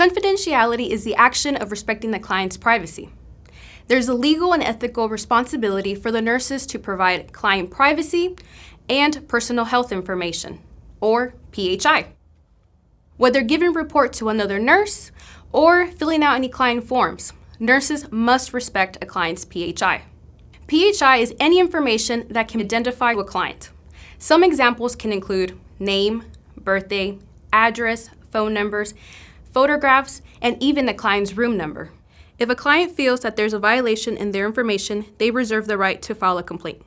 Confidentiality is the action of respecting the client's privacy. There's a legal and ethical responsibility for the nurses to provide client privacy and personal health information, or PHI. Whether giving report to another nurse or filling out any client forms, nurses must respect a client's PHI. PHI is any information that can identify a client. Some examples can include name, birthday, address, phone numbers, photographs, and even the client's room number. If a client feels that there's a violation in their information, they reserve the right to file a complaint.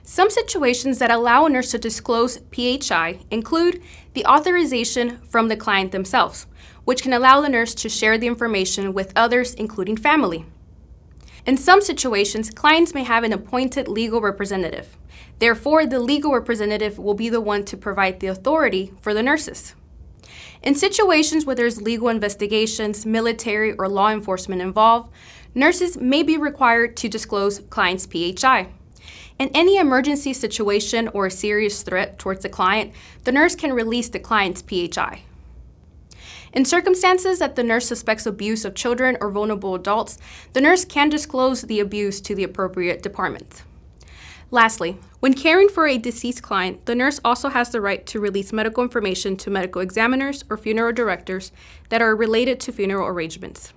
Some situations that allow a nurse to disclose PHI include the authorization from the client themselves, which can allow the nurse to share the information with others, including family. In some situations, clients may have an appointed legal representative. Therefore, the legal representative will be the one to provide the authority for the nurses. In situations where there's legal investigations, military, or law enforcement involved, nurses may be required to disclose clients' PHI. In any emergency situation or a serious threat towards the client, the nurse can release the client's PHI. In circumstances that the nurse suspects abuse of children or vulnerable adults, the nurse can disclose the abuse to the appropriate department. Lastly, when caring for a deceased client, the nurse also has the right to release medical information to medical examiners or funeral directors that are related to funeral arrangements.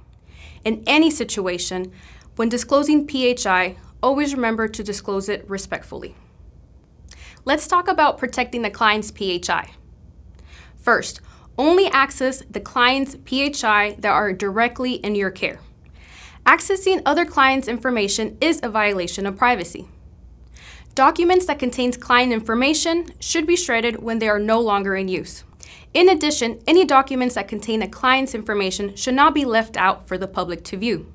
In any situation, when disclosing PHI, always remember to disclose it respectfully. Let's talk about protecting the client's PHI. First, only access the client's PHI that are directly in your care. Accessing other clients' information is a violation of privacy. Documents that contain client information should be shredded when they are no longer in use. In addition, any documents that contain a client's information should not be left out for the public to view.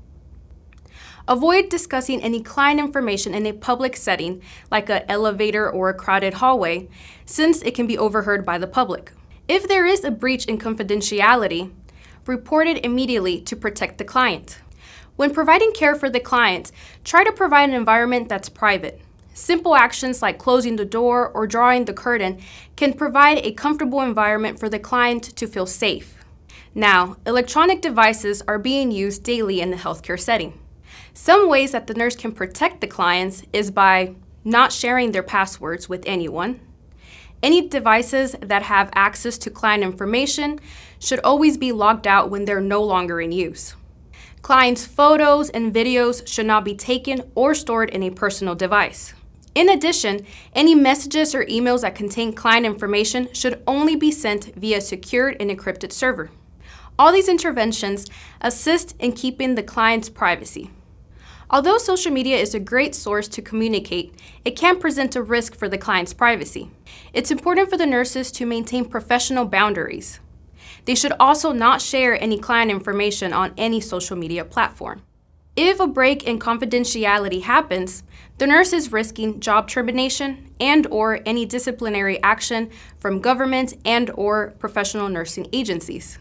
Avoid discussing any client information in a public setting, like an elevator or a crowded hallway, since it can be overheard by the public. If there is a breach in confidentiality, report it immediately to protect the client. When providing care for the client, try to provide an environment that's private. Simple actions like closing the door or drawing the curtain can provide a comfortable environment for the client to feel safe. Now, electronic devices are being used daily in the healthcare setting. Some ways that the nurse can protect the clients is by not sharing their passwords with anyone. Any devices that have access to client information should always be logged out when they're no longer in use. Clients' photos and videos should not be taken or stored in a personal device. In addition, any messages or emails that contain client information should only be sent via secured and encrypted server. All these interventions assist in keeping the client's privacy. Although social media is a great source to communicate, it can present a risk for the client's privacy. It's important for the nurses to maintain professional boundaries. They should also not share any client information on any social media platform. If a break in confidentiality happens, the nurse is risking job termination and/or any disciplinary action from government and/or professional nursing agencies.